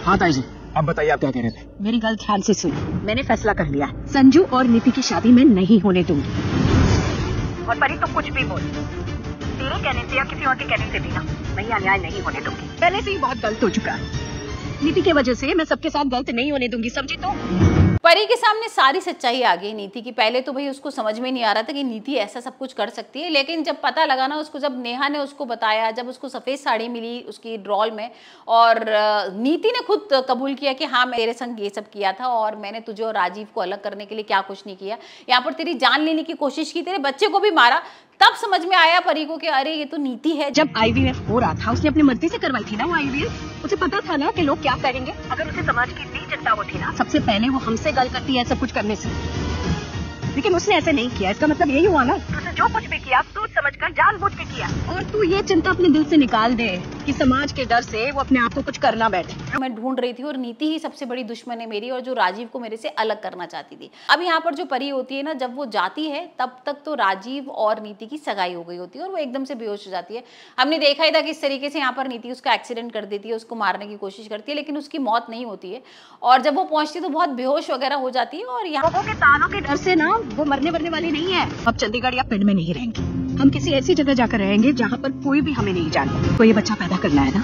हाँ ताई जी, अब बताइए आप क्या कह रहे थे। मेरी गल ध्यान से सुन, मैंने फैसला कर लिया, संजू और नीति की शादी मैं नहीं होने दूंगी। और परी तो कुछ भी बोल, तेरे कहने से या किसी और के कहने से भी ना, मैं अन्याय नहीं होने दूंगी। पहले से ही बहुत गलत हो चुका है, नीति की वजह से मैं सबके साथ गलत नहीं होने दूंगी, समझी तो। परी के सामने सारी सच्चाई आ गई नीति की। पहले तो भाई उसको समझ में नहीं आ रहा था कि नीति ऐसा सब कुछ कर सकती है, लेकिन जब पता लगा ना उसको, जब नेहा ने उसको बताया, जब उसको सफेद साड़ी मिली उसकी ड्रॉल में, और नीति ने खुद कबूल किया कि हाँ मैं तेरे संग ये सब किया था और मैंने तुझे और राजीव को अलग करने के लिए क्या कुछ नहीं किया, यहाँ पर तेरी जान लेने की कोशिश की, तेरे बच्चे को भी मारा, तब समझ में आया परी को कि अरे ये तो नीति है। जब IVF हो रहा था उसने अपनी मर्जी से करवाई थी ना वो IVF, उसे पता था ना कि लोग क्या कहेंगे। अगर उसे समाज की इतनी चिंता होती ना, सबसे पहले वो हमसे गल करती है सब कुछ करने से, लेकिन उसने ऐसे नहीं किया। इसका मतलब यही हुआ ना, उसने जो कुछ भी किया सोच समझकर जानबूझ के किया। और तू ये चिंता अपने दिल से निकाल दे कि समाज के डर से वो अपने आप को कुछ करना बैठे। मैं ढूंढ रही थी और नीति ही सबसे बड़ी दुश्मन है मेरी, और जो राजीव को मेरे से अलग करना चाहती थी। अब यहाँ पर जो परी होती है ना, जब वो जाती है तब तक तो राजीव और नीति की सगाई हो गई होती है और वो एकदम से बेहोश हो जाती है। हमने देखा ही था किस तरीके से यहाँ पर नीति उसका एक्सीडेंट कर देती है, उसको मारने की कोशिश करती है, लेकिन उसकी मौत नहीं होती है। और जब वो पहुंचती है तो बहुत बेहोश वगैरह हो जाती है। और यहाँ के तालों के डर से ना वो मरने वाली नहीं है। अब चंडीगढ़ या पिंड में नहीं रहेंगे, हम किसी ऐसी जगह जाकर रहेंगे जहाँ पर कोई भी हमें नहीं जानता। कोई बच्चा पैदा करना है ना,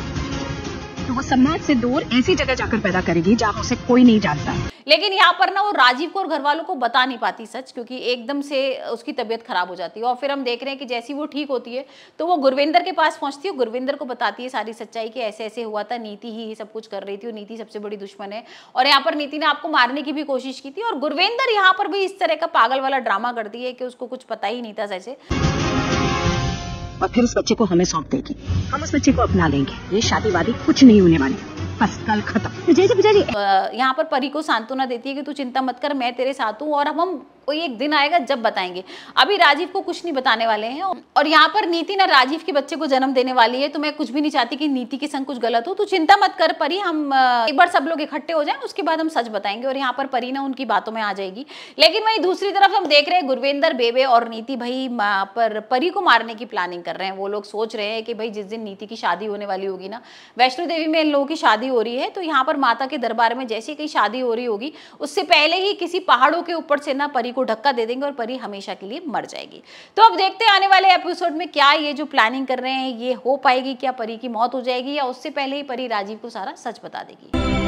तो वो समाज से दूर ऐसी जगह जाकर पैदा करेगी जहाँ उसे कोई नहीं जानता। लेकिन यहाँ पर ना वो राजीव को और घर वालों को बता नहीं पाती सच, क्योंकि एकदम से उसकी तबीयत खराब हो जाती है। और फिर हम देख रहे हैं कि जैसी वो ठीक होती है तो वो गुरविंदर के पास पहुंचती है, गुरविंदर को बताती है सारी सच्चाई कि ऐसे ऐसे हुआ था, नीति ही सब कुछ कर रही थी और नीति सबसे बड़ी दुश्मन है, और यहाँ पर नीति ने आपको मारने की भी कोशिश की थी। और गुरविंदर यहाँ पर भी इस तरह का पागल वाला ड्रामा करती है कि उसको कुछ पता ही नहीं था जैसे। और फिर उस बच्चे को हमें सौंप देगी, हम उस बच्चे को अपना लेंगे। ये शादी वादी कुछ नहीं होने वाली, बस कल खत्म। यहाँ पर परी को सांत्वना देती है कि तू चिंता मत कर, मैं तेरे साथ हूँ, और हम कोई एक दिन आएगा जब बताएंगे। अभी राजीव को कुछ नहीं बताने वाले हैं। और यहाँ पर नीति ना राजीव के बच्चे को जन्म देने वाली है, तो मैं कुछ भी नहीं चाहती कि नीति के संग कुछ गलत हो। तू चिंता मत कर परी, हम एक बार सब लोग इकट्ठे हो जाएं, उसके बाद हम सच बताएंगे। और यहाँ पर परी ना उनकी बातों में आ जाएगी। लेकिन वहीं दूसरी तरफ हम देख रहे हैं गुरविंदर, बेबे और नीति भाई पर परी को मारने की प्लानिंग कर रहे हैं। वो लोग सोच रहे हैं कि भाई जिस दिन नीति की शादी होने वाली होगी ना, वैष्णो देवी में इन लोगों की शादी हो रही है, तो यहाँ पर माता के दरबार में जैसे कहीं शादी हो रही होगी, उससे पहले ही किसी पहाड़ों के ऊपर से ना परी को धक्का दे देंगे और परी हमेशा के लिए मर जाएगी। तो अब देखते हैं आने वाले एपिसोड में क्या ये जो प्लानिंग कर रहे हैं ये हो पाएगी, क्या परी की मौत हो जाएगी, या उससे पहले ही परी राजीव को सारा सच बता देगी।